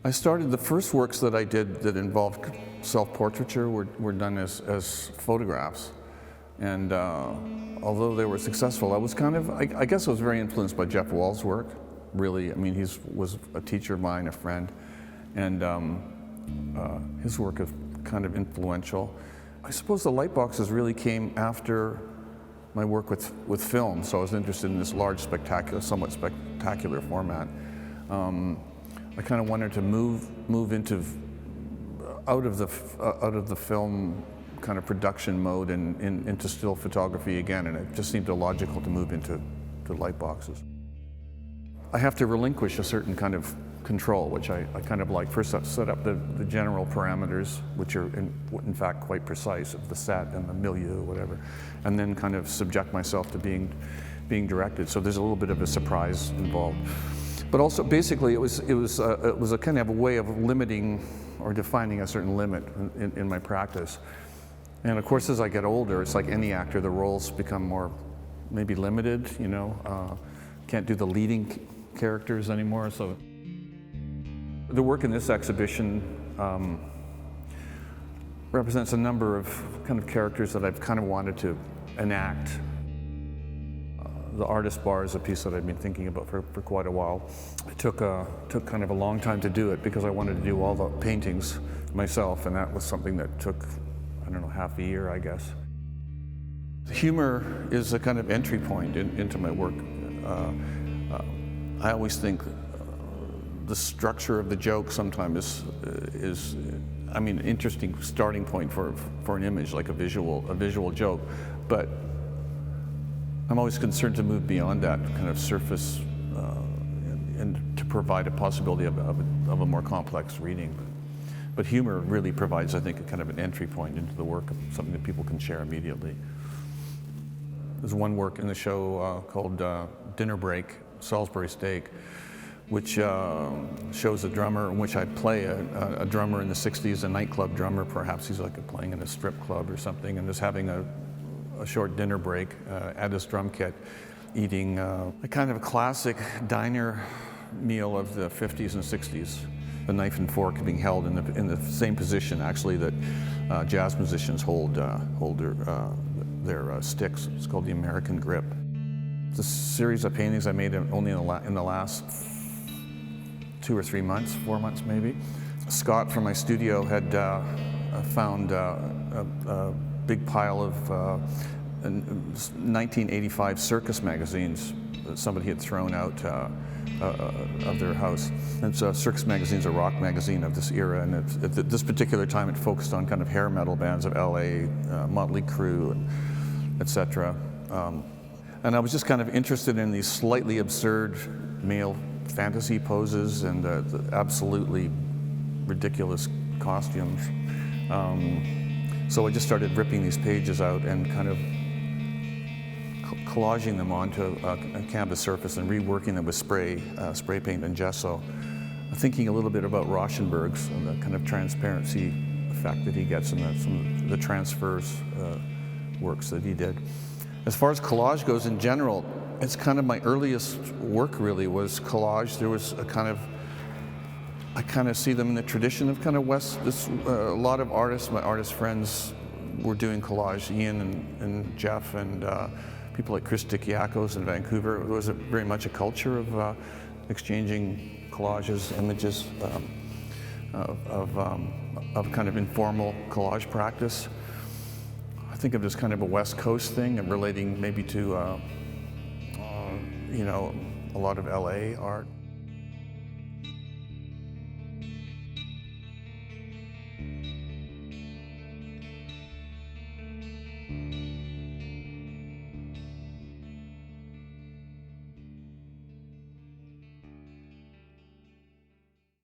I started, the first works that I did that involved self-portraiture were done as photographs. And although they were successful, I was kind of, I guess I was very influenced by Jeff Wall's work, really. I mean, he was a teacher of mine, a friend, and his work is kind of influential. I suppose the lightboxes really came after my work with film, so I was interested in this large, spectacular, somewhat spectacular format. I kind of wanted to move into out of the film kind of production mode and into still photography again, and it just seemed illogical to move into light boxes. I have to relinquish a certain kind of control, which I kind of like. First, I set up the general parameters, which are in fact quite precise, of the set and the milieu, whatever, and then kind of subject myself to being directed. So there's a little bit of a surprise involved. But also, basically, it was a kind of a way of limiting or defining a certain limit in my practice. And of course, as I get older, it's like any actor, the roles become more maybe limited, you know. Can't do the leading characters anymore. So the work in this exhibition represents a number of kind of characters that I've kind of wanted to enact. The Artist Bar is a piece that I've been thinking about for quite a while. It took kind of a long time to do it because I wanted to do all the paintings myself, and that was something that took, I don't know, half a year, I guess. Humor is a kind of entry point into my work. I always think the structure of the joke sometimes is I mean, an interesting starting point for an image, like a visual joke, but I'm always concerned to move beyond that kind of surface and to provide a possibility of a more complex reading. But humor really provides, I think, a kind of an entry point into the work, something that people can share immediately. There's one work in the show called Dinner Break, Salisbury Steak, which shows a drummer in which I play a drummer in the 60s, a nightclub drummer, perhaps he's like playing in a strip club or something, and is having a short dinner break at his drum kit, eating a kind of classic diner meal of the 50s and 60s. The knife and fork being held in the same position, actually, that jazz musicians hold their sticks. It's called the American grip. It's a series of paintings I made only in the last 2 or 3 months, 4 months maybe. Scott from my studio had found a big pile of 1985 circus magazines that somebody had thrown out of their house. And so circus magazine's a rock magazine of this era, and at this particular time it focused on kind of hair metal bands of LA, Motley Crue, etc. And I was just kind of interested in these slightly absurd male fantasy poses and the absolutely ridiculous costumes. So I just started ripping these pages out and kind of collaging them onto a canvas surface and reworking them with spray paint and gesso. Thinking a little bit about Rauschenberg's and the kind of transparency effect that he gets in some of the transfers works that he did. As far as collage goes in general, it's kind of my earliest work really was collage. There was a kind of, I kind of see them in the tradition of kind of a lot of artists, my artist friends were doing collage, Ian and Jeff and people like Chris Dikiakos in Vancouver. There was very much a culture of exchanging collages, images of kind of informal collage practice. I think of it as kind of a West Coast thing and relating maybe to, you know, a lot of LA art.